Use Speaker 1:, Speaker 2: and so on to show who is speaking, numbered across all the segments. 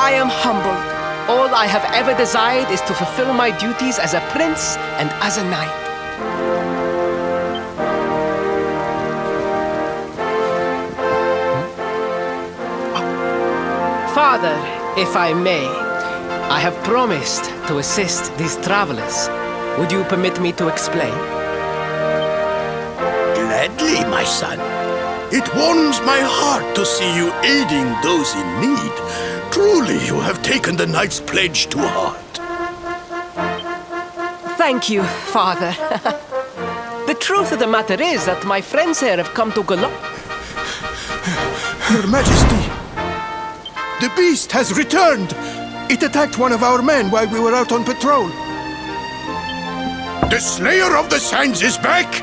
Speaker 1: I am humbled. All I have ever desired is to fulfill my duties as a prince and as a knight. Father, if I may, I have promised to assist these travelers. Would you permit me to explain?
Speaker 2: Gladly, my son. It warms my heart to see you aiding those in need. Truly, you have taken the knight's pledge to heart.
Speaker 1: Thank you, Father. The truth of the matter is that my friends here have come to
Speaker 2: Your Majesty, the beast has returned. It attacked one of our men while we were out on patrol. The Slayer of the Sands is back!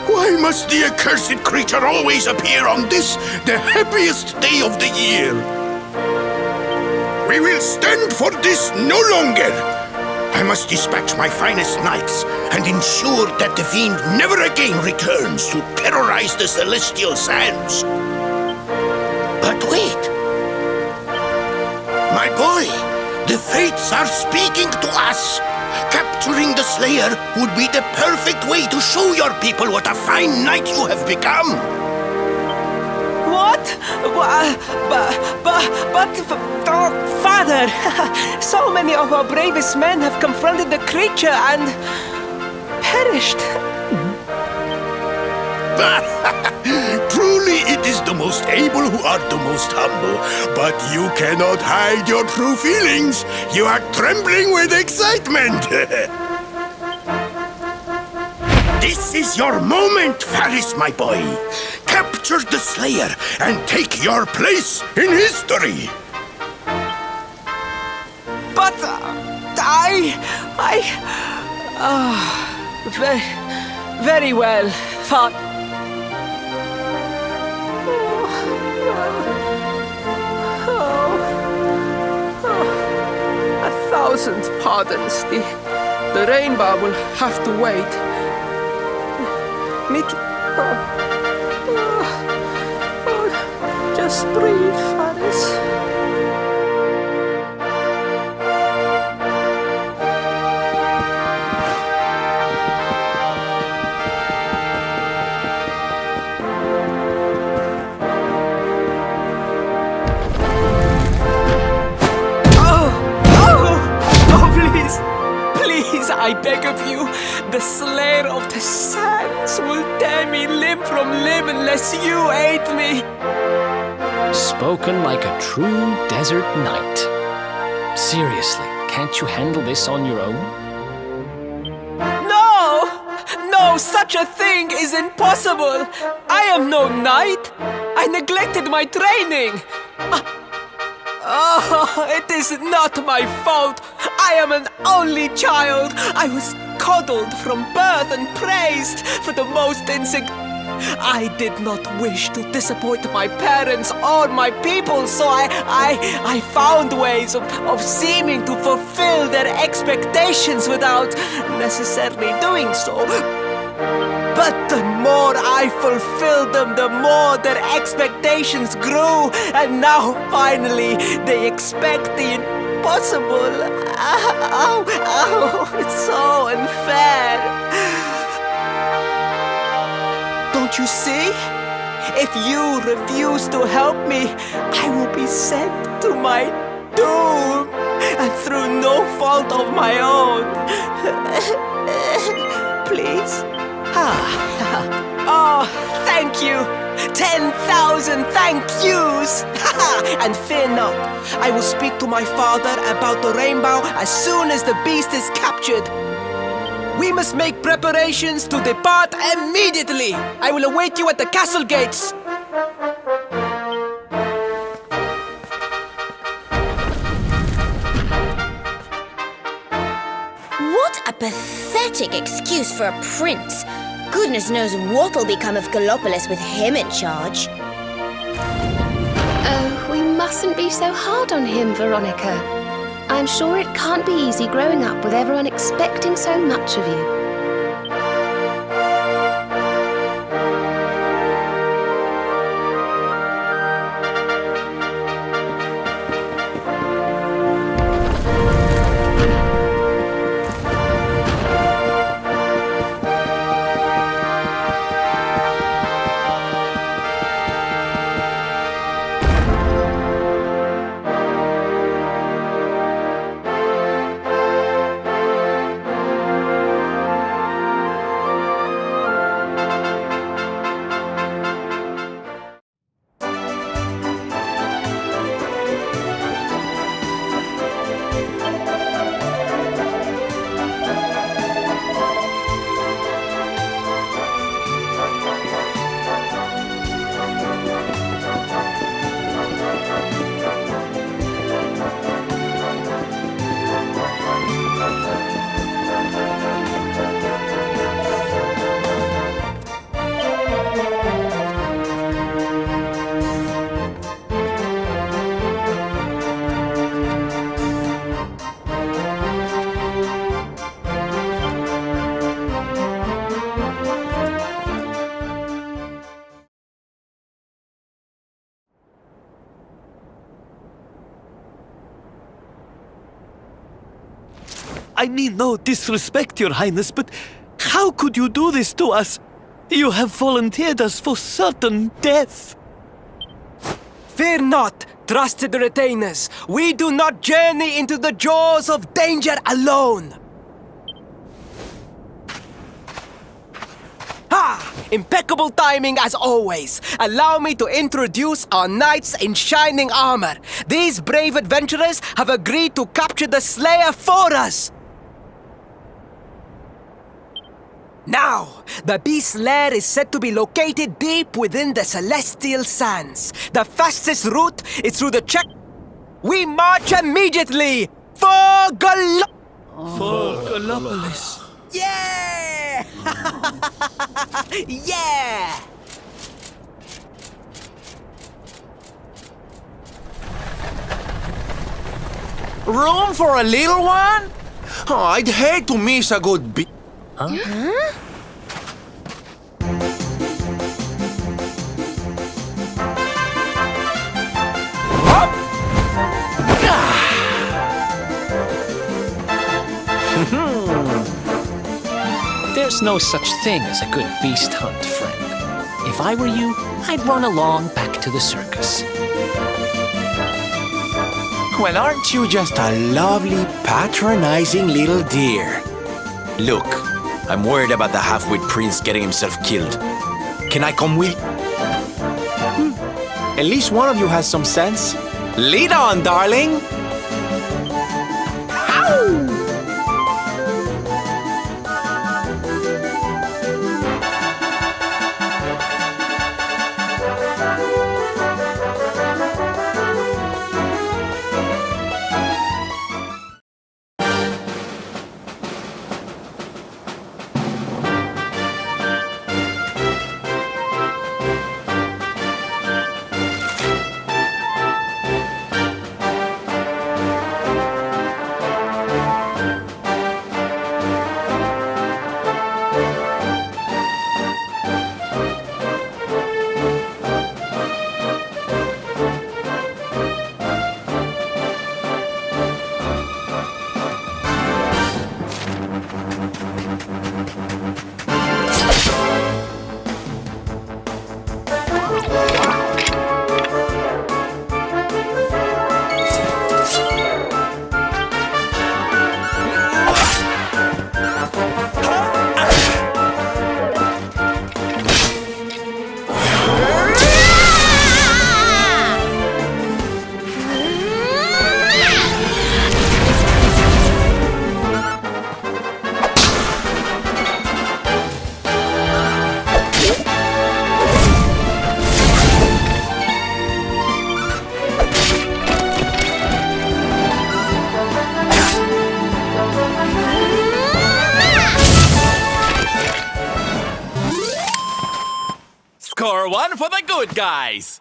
Speaker 2: Why must the accursed creature always appear on this, the happiest day of the year? We will stand for this no longer! I must dispatch my finest knights and ensure that the fiend never again returns to terrorize the celestial sands. But wait! My boy, the fates are speaking to us! Capturing the Slayer would be the perfect way to show your people what a fine knight you have become!
Speaker 1: What? Father, so many of our bravest men have confronted the creature and perished.
Speaker 2: Truly, it is the most able who are the most humble. But you cannot hide your true feelings. You are trembling with excitement. This is your moment, Faris, my boy. Capture the Slayer and take your place in history.
Speaker 1: But very well, Father. 1,000 pardons. The rainbow will have to wait. Mickey. Just breathe, Faris. I beg of you, the Slayer of the Sands will tear me limb from limb unless you aid me.
Speaker 3: Spoken like a true desert knight. Seriously, can't you handle this on your own?
Speaker 1: No, such a thing is impossible. I am no knight. I neglected my training. Oh, it is not my fault. I am an only child. I was coddled from birth and praised for the most I did not wish to disappoint my parents or my people, so I found ways of seeming to fulfill their expectations without necessarily doing so. But the more I fulfilled them, the more their expectations grew, and now finally they expect the impossible. It's so unfair. Don't you see? If you refuse to help me, I will be sent to my doom, and through no fault of my own. Please? Oh, thank you! 10,000 thank yous! And fear not, I will speak to my father about the rainbow as soon as the beast is captured. We must make preparations to depart immediately. I will await you at the castle gates.
Speaker 4: What a pathetic excuse for a prince. Goodness knows what'll become of Gallopolis with him in charge.
Speaker 5: Oh, we mustn't be so hard on him, Veronica. I'm sure it can't be easy growing up with everyone expecting so much of you.
Speaker 1: I mean no disrespect, Your Highness, but how could you do this to us? You have volunteered us for certain death. Fear not, trusted retainers. We do not journey into the jaws of danger alone. Ha! Impeccable timing as always. Allow me to introduce our knights in shining armor. These brave adventurers have agreed to capture the Slayer for us. Now, the beast's lair is said to be located deep within the celestial sands. The fastest route is through the check. We march immediately for
Speaker 2: Gallopolis.
Speaker 1: Yeah! Yeah!
Speaker 6: Room for a little one? Oh, I'd hate to miss a good bit.
Speaker 3: There's no such thing as a good beast hunt, friend. If I were you, I'd run along back to the circus.
Speaker 6: Well, aren't you just a lovely, patronizing little dear? Look, I'm worried about the half-wit prince getting himself killed. Can I come with? At least one of you has some sense. Lead on, darling!
Speaker 7: Score one for the good guys!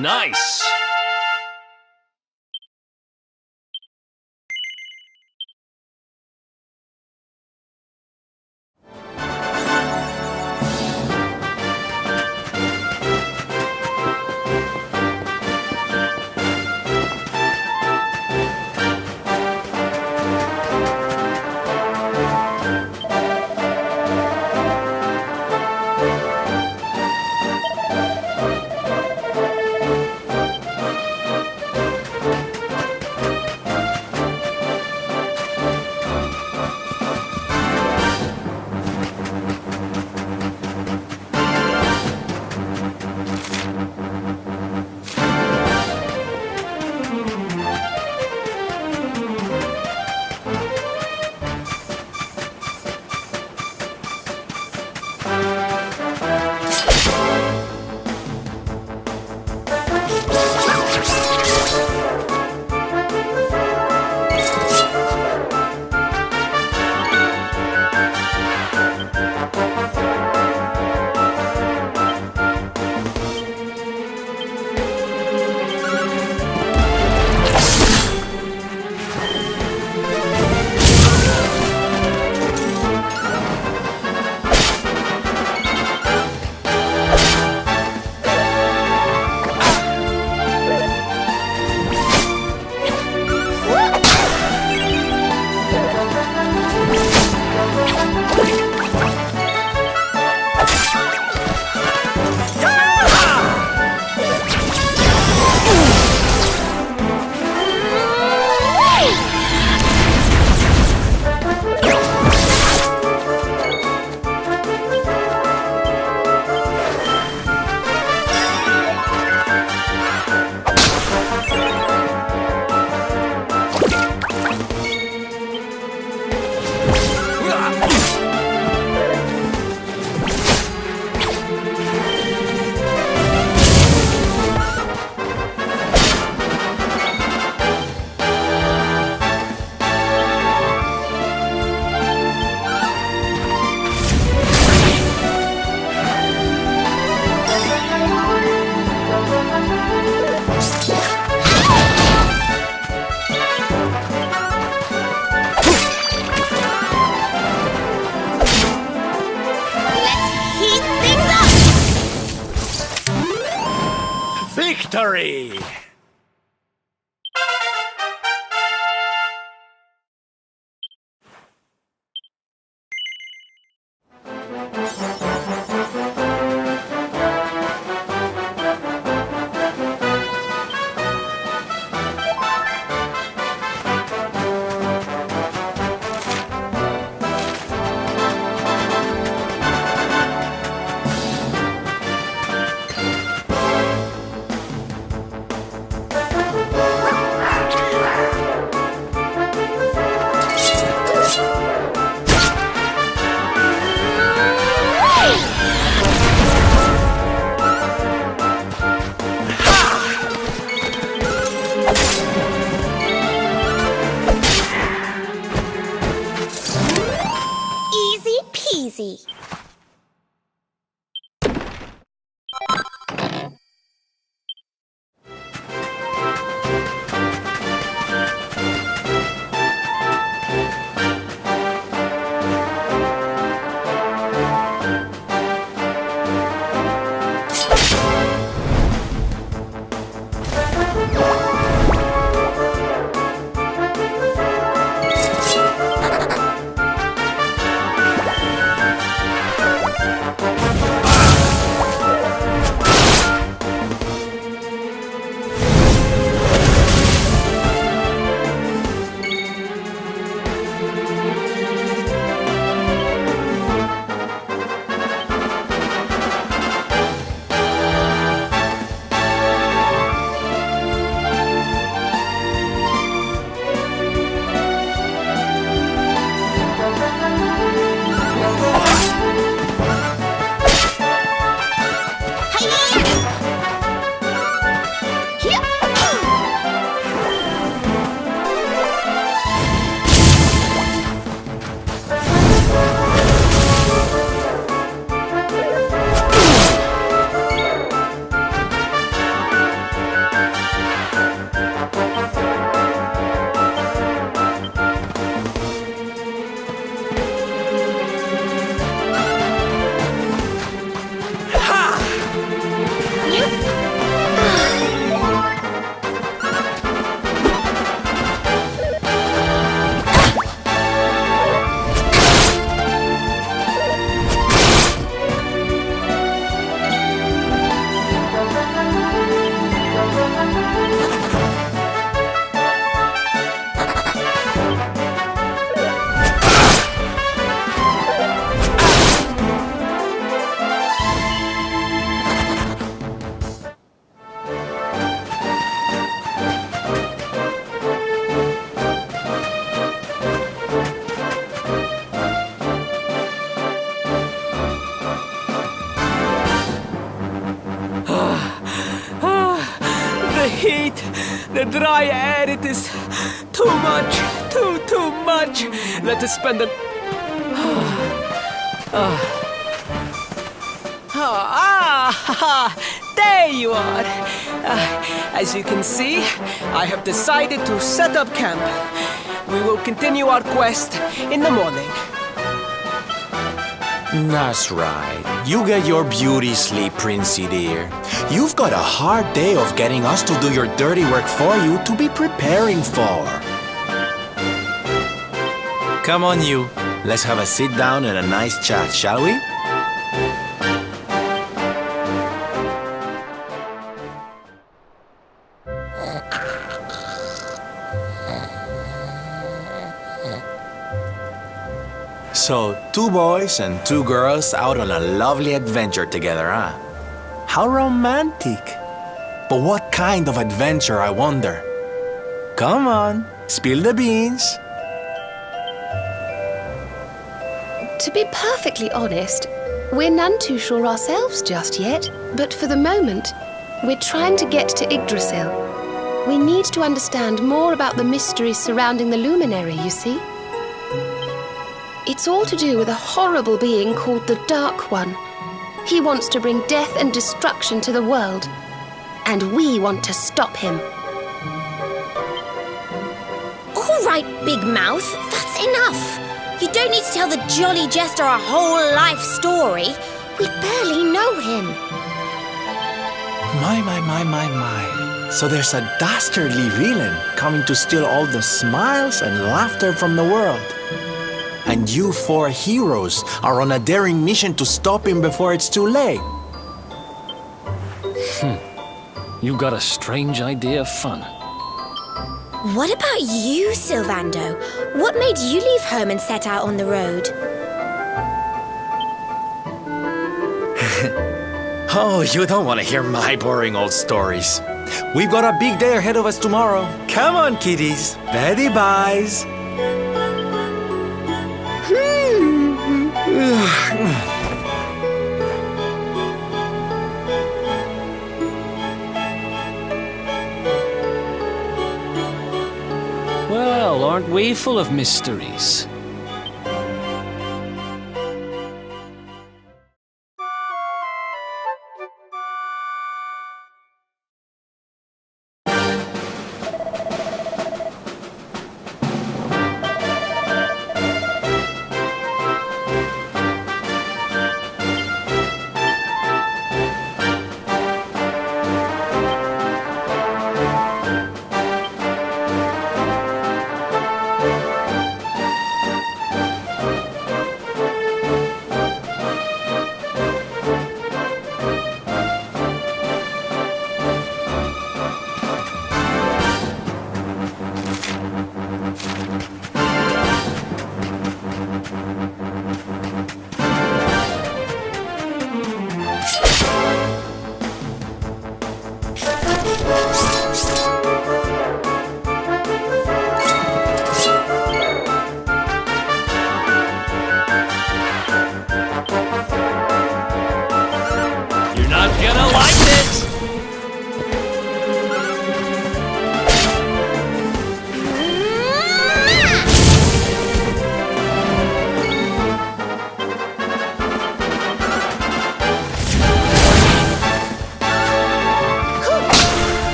Speaker 3: Nice!
Speaker 7: Victory!
Speaker 1: heat, the dry air, it is too much, too much. Let us spend an... there you are. As you can see, I have decided to set up camp. We will continue our quest in the morning.
Speaker 6: That's right. You get your beauty sleep, Princey dear. You've got a hard day of getting us to do your dirty work for you to be preparing for. Come on, you. Let's have a sit down and a nice chat, shall we? So, 2 boys and 2 girls out on a lovely adventure together, huh? How romantic! But what kind of adventure, I wonder? Come on, spill the beans.
Speaker 5: To be perfectly honest, we're none too sure ourselves just yet. But for the moment, we're trying to get to Yggdrasil. We need to understand more about the mysteries surrounding the luminary, you see. It's all to do with a horrible being called the Dark One. He wants to bring death and destruction to the world. And we want to stop him.
Speaker 4: All right, Big Mouth, that's enough. You don't need to tell the jolly jester a whole life story. We barely know him.
Speaker 6: My. So there's a dastardly villain coming to steal all the smiles and laughter from the world. And you 4 heroes are on a daring mission to stop him before it's too late.
Speaker 3: You've got a strange idea of fun.
Speaker 4: What about you, Servando? What made you leave home and set out on the road?
Speaker 6: Oh, you don't want to hear my boring old stories. We've got a big day ahead of us tomorrow. Come on, kiddies. Betty buys.
Speaker 3: Well, aren't we full of mysteries?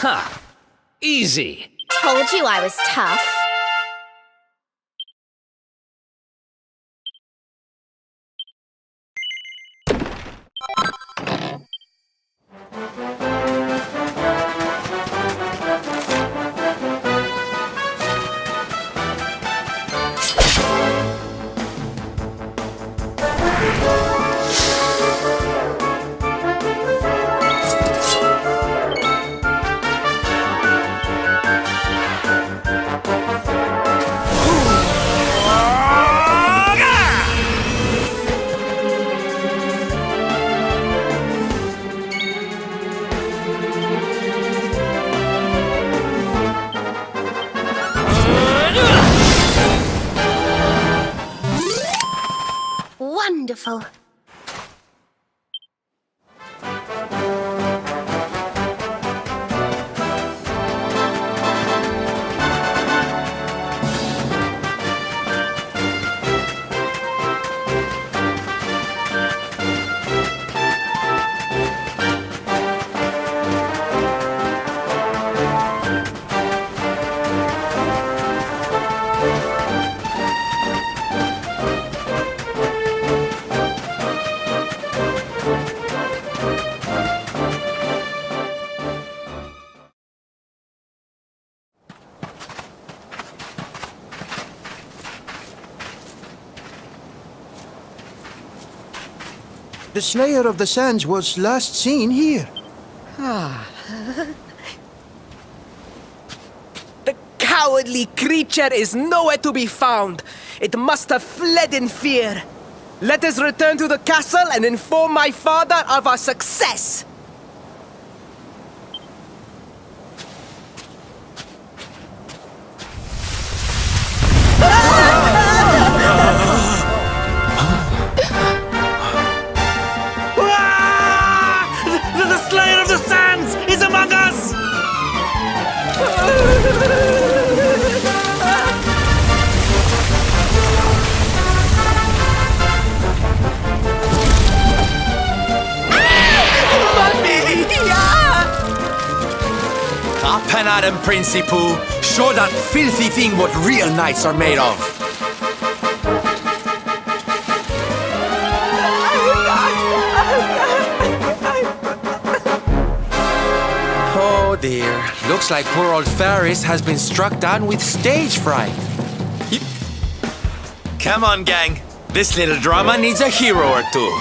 Speaker 3: Ha! Easy.
Speaker 4: Told you I was tough.
Speaker 5: Wonderful.
Speaker 8: The Slayer of the Sands was last seen here.
Speaker 1: The cowardly creature is nowhere to be found. It must have fled in fear. Let us return to the castle and inform my father of our success.
Speaker 7: The Slayer of the Sands is among us!
Speaker 6: Up and at him, principito. Show that filthy thing what real knights are made of. Oh dear. Looks like poor old Ferris has been struck down with stage fright. Come on, gang. This little drama needs a hero or two.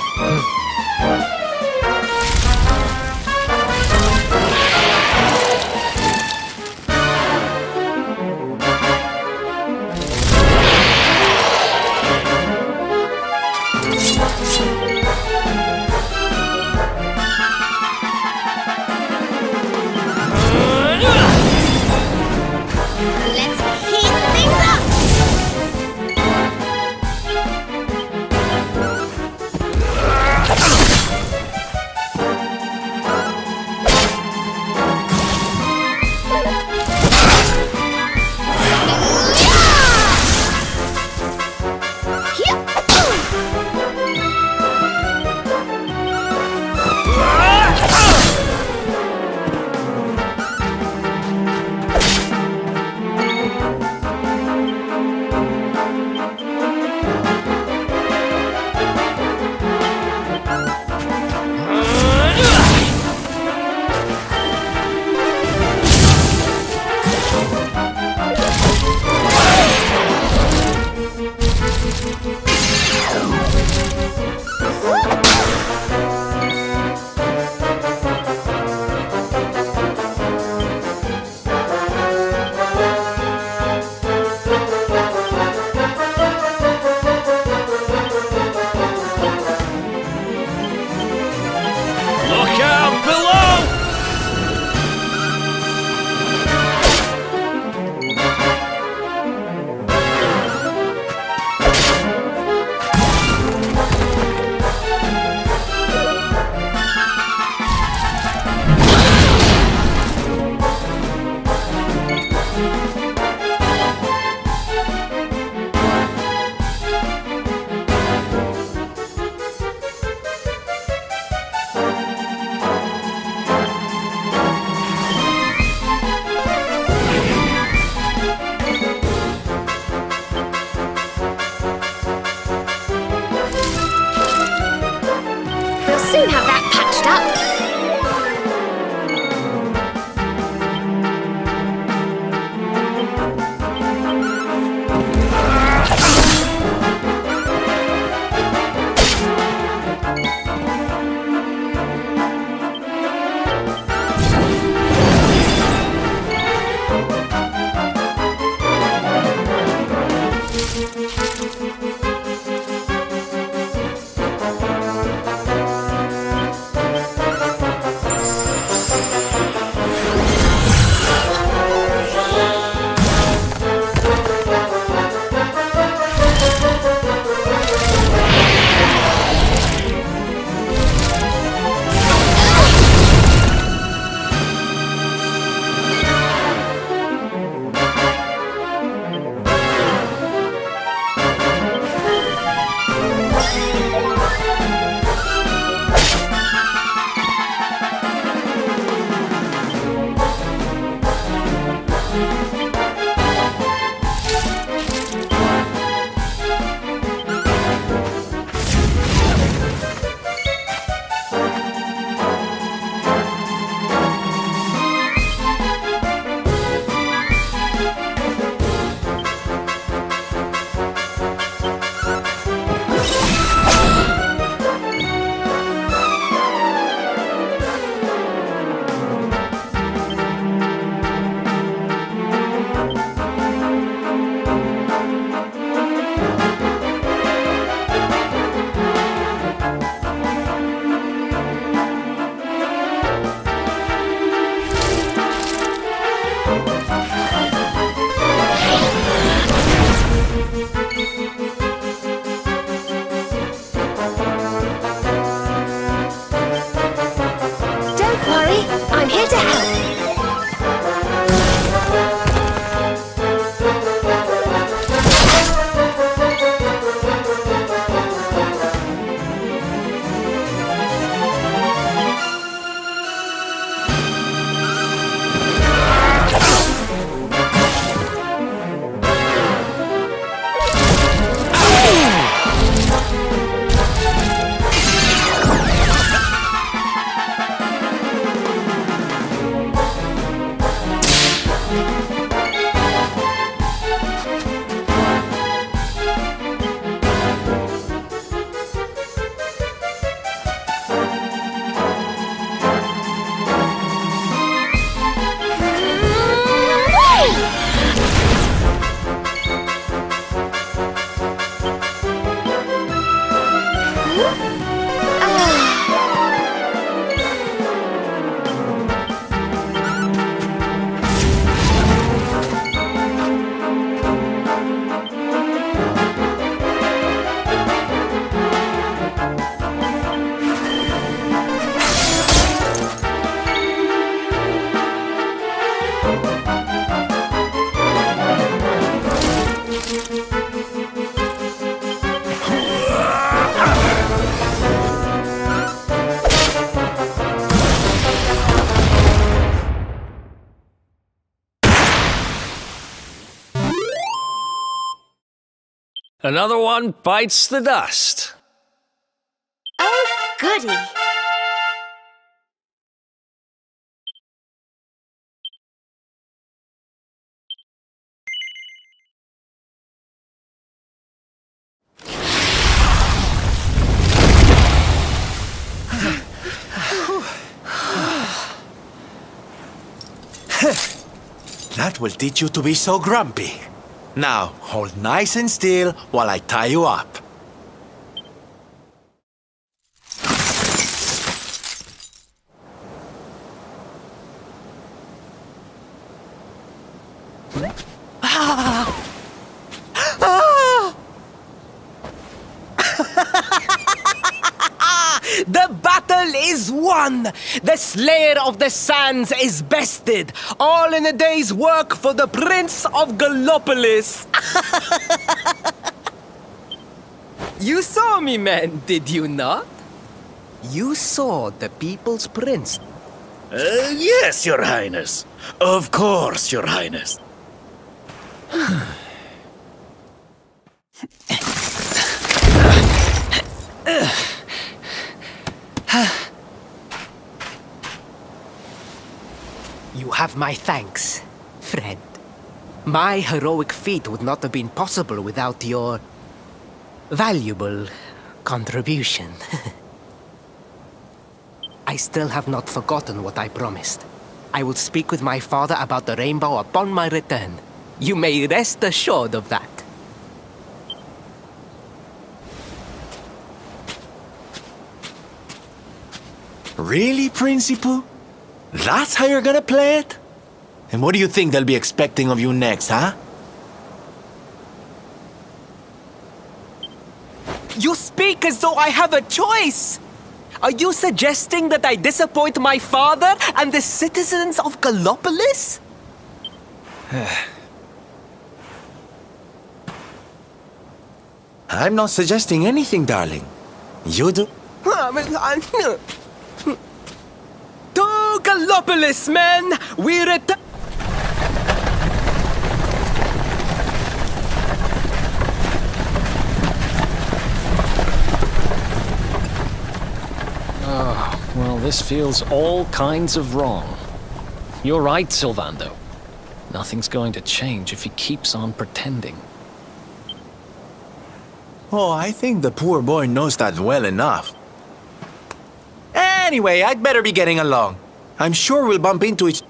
Speaker 4: Let's heat things up!
Speaker 5: worry, I'm here to help.
Speaker 3: Another one bites the dust.
Speaker 4: Oh, goody.
Speaker 6: That will teach you to be so grumpy. Now, hold nice and still while I tie you up.
Speaker 1: The battle is won! The Slayer of the Sands is bested! All in a day's work for the Prince of Gallopolis! You saw me, man, did you not? You saw the People's Prince.
Speaker 7: Yes, Your Highness. Of course, Your Highness.
Speaker 1: You have my thanks, friend. My heroic feat would not have been possible without your valuable contribution. I still have not forgotten what I promised. I will speak with my father about the rainbow upon my return. You may rest assured of that.
Speaker 6: Really, Principito? That's how you're gonna play it? And what do you think they'll be expecting of you next, huh?
Speaker 1: You speak as though I have a choice! Are you suggesting that I disappoint my father and the citizens of Gallopolis?
Speaker 6: I'm not suggesting anything, darling. You do.
Speaker 1: To Gallopolis, men! We return.
Speaker 3: Well, this feels all kinds of wrong. You're right, Servando. Nothing's going to change if he keeps on pretending.
Speaker 6: Oh, I think the poor boy knows that well enough. Anyway, I'd better be getting along. I'm sure we'll bump into each...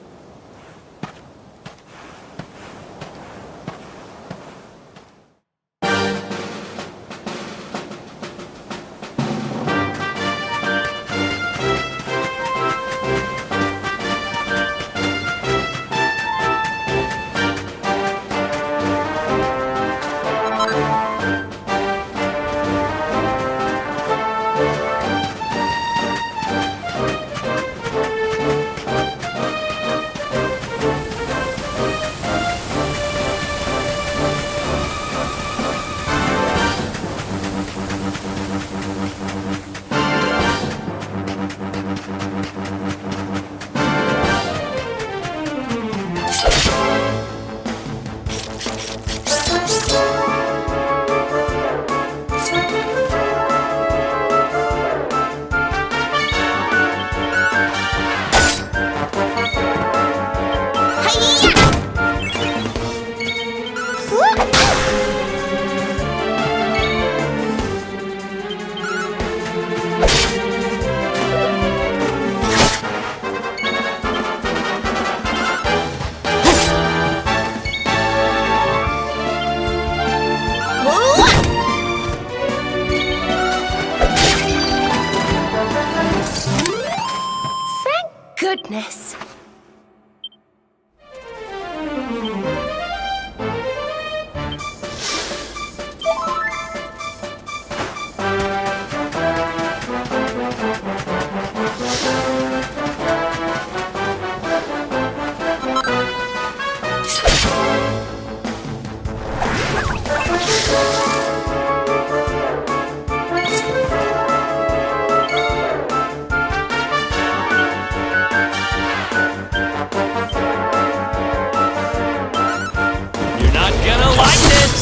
Speaker 5: goodness.
Speaker 3: You're not gonna like this!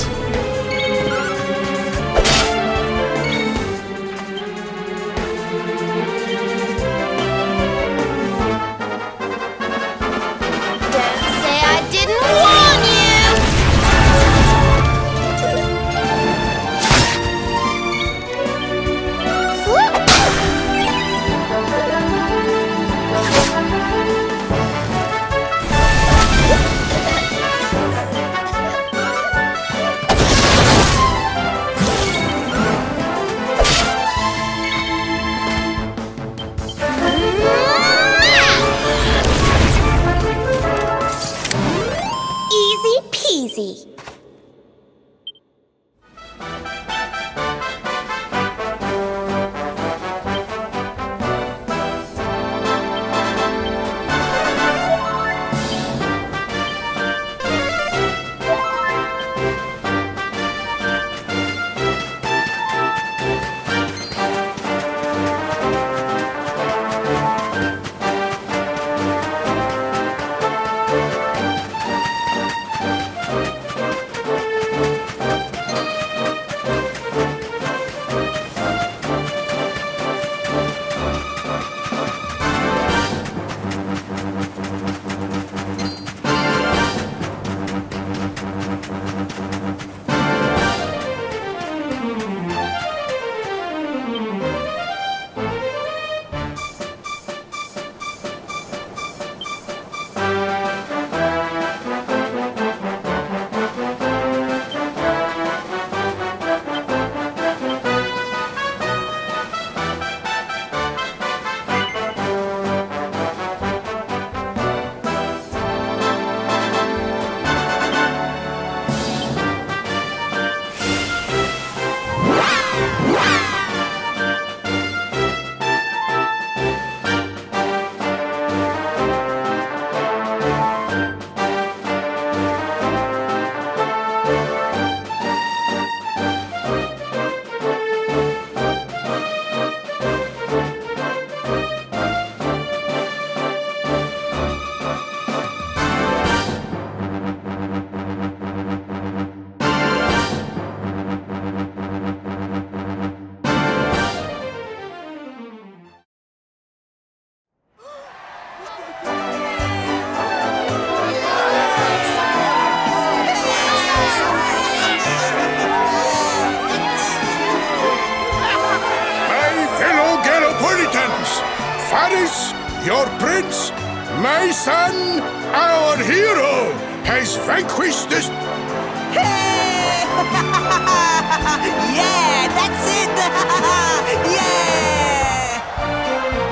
Speaker 4: Don't say I didn't warn you! Easy peasy.
Speaker 2: Your prince, my son, our hero, has vanquished this.
Speaker 1: Yeah, that's it! Yeah!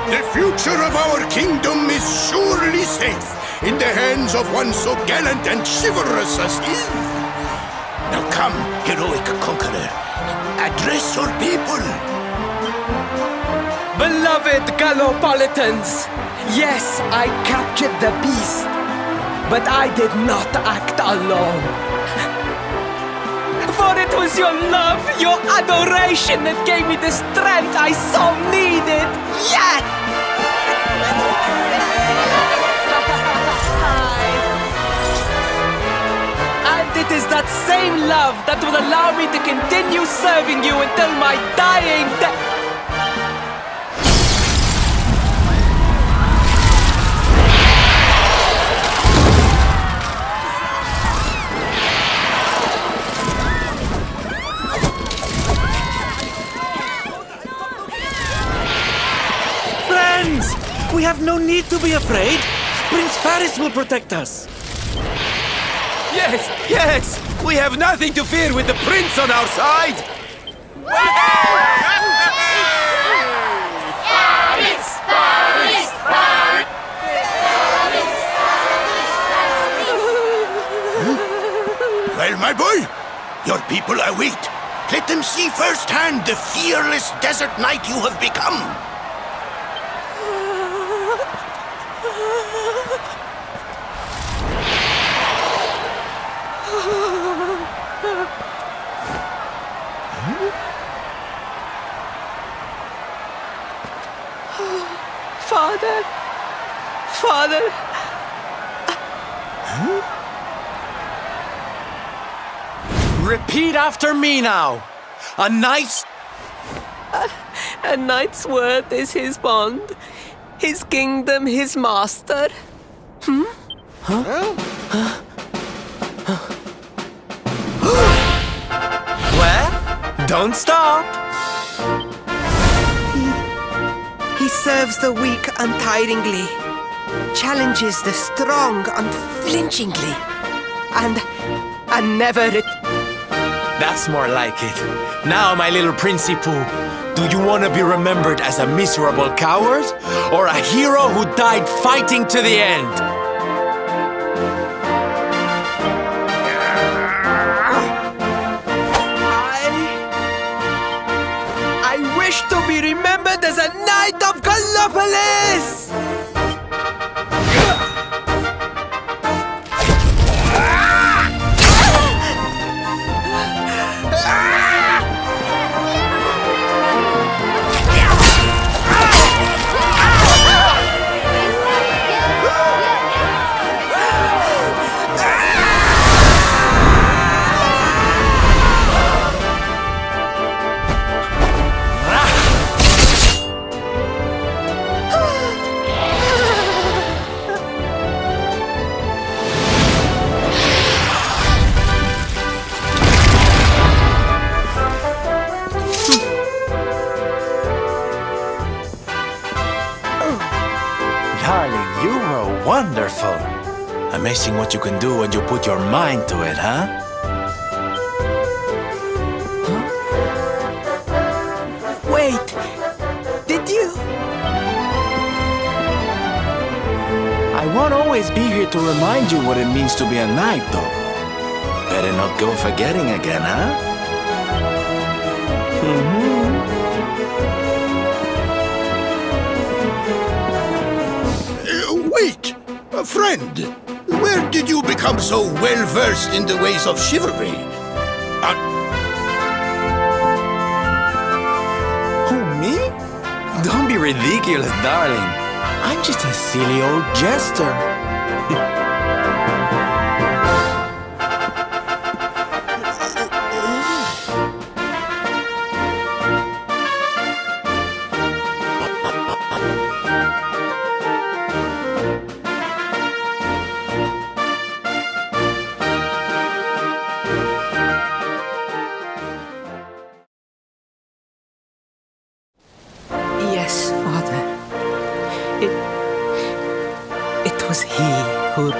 Speaker 2: The future of our kingdom is surely safe in the hands of one so gallant and chivalrous as you. Now come, heroic conqueror, address your people.
Speaker 1: Beloved Gallopolitans, yes, I captured the beast, but I did not act alone. For it was your love, your adoration that gave me the strength I so needed. Yes! And it is that same love that will allow me to continue serving you until my dying day.
Speaker 7: We have no need to be afraid. Prince Faris will protect us.
Speaker 9: Yes, yes! We have nothing to fear with the prince on our side!
Speaker 4: Faris! Faris! Faris!
Speaker 2: my boy, your people await. Let them see firsthand the fearless desert knight you have become.
Speaker 1: Father, Father.
Speaker 6: Repeat after me now. A knight's...
Speaker 1: A knight's word is his bond, his kingdom his master.
Speaker 6: Well, don't stop.
Speaker 1: He serves the weak untiringly, challenges the strong unflinchingly, and never
Speaker 6: That's more like it. Now, my little principito, do you want to be remembered as a miserable coward or a hero who died fighting to the end?
Speaker 1: I wish to be remembered as a knight of Gallopolis!
Speaker 6: Darling, you were wonderful. Amazing what you can do when you put your mind to it, huh?
Speaker 1: Wait, did you?
Speaker 6: I won't always be here to remind you what it means to be a knight, though. Better not go forgetting again, huh?
Speaker 2: Wait! Friend, where did you become so well-versed in the ways of chivalry?
Speaker 6: Who, me? Don't be ridiculous, darling. I'm just a silly old jester.
Speaker 1: Yes, Father. It was he who...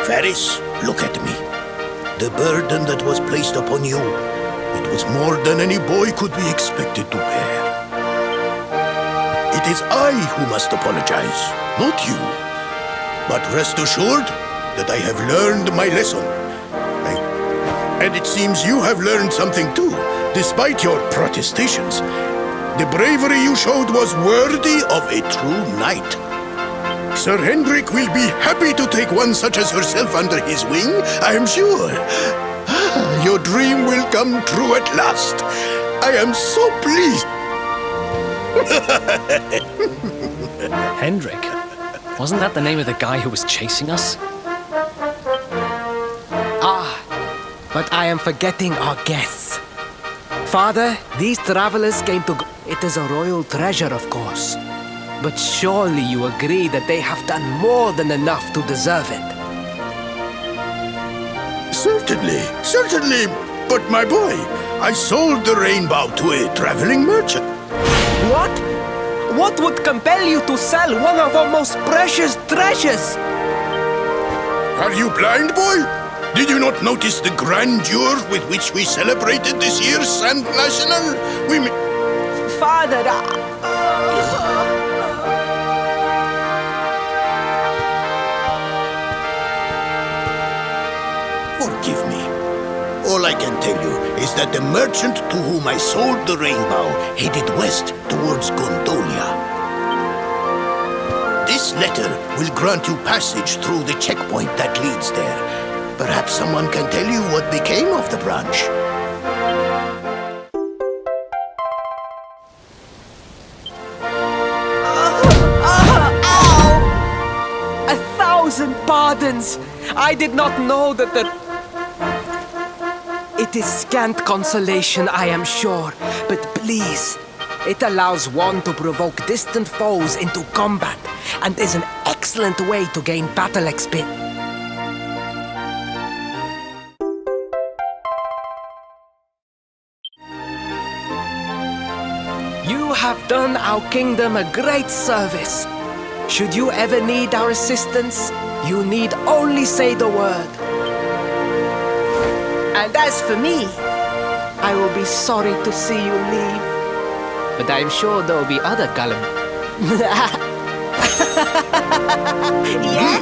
Speaker 2: Varys, look at me. The burden that was placed upon you, it was more than any boy could be expected to bear. It is I who must apologize, not you. But rest assured that I have learned my lesson. And it seems you have learned something too, despite your protestations. The bravery you showed was worthy of a true knight. Sir Hendrik will be happy to take one such as yourself under his wing, I am sure. Your dream will come true at last. I am so pleased.
Speaker 3: Hendrik? Wasn't that the name of the guy who was chasing us?
Speaker 1: But I am forgetting our guests. Father, these travelers came to... It is a royal treasure, of course. But surely you agree that they have done more than enough to deserve it.
Speaker 2: Certainly. But my boy, I sold the rainbow to a traveling merchant.
Speaker 1: What? What would compel you to sell one of our most precious treasures?
Speaker 2: Are you blind, boy? Did you not notice the grandeur with which we celebrated this year's Sand National?
Speaker 1: Father,
Speaker 2: is that the merchant to whom I sold the rainbow headed west towards Gondolia. This letter will grant you passage through the checkpoint that leads there. Perhaps someone can tell you what became of the branch.
Speaker 1: Ow! 1,000 pardons! I did not know that the... It is scant consolation, I am sure, but please, it allows one to provoke distant foes into combat, and is an excellent way to gain battle XP. You have done our kingdom a great service. Should you ever need our assistance, you need only say the word. And as for me, I will be sorry to see you leave. But I'm sure there will be other Gollum. Yeah?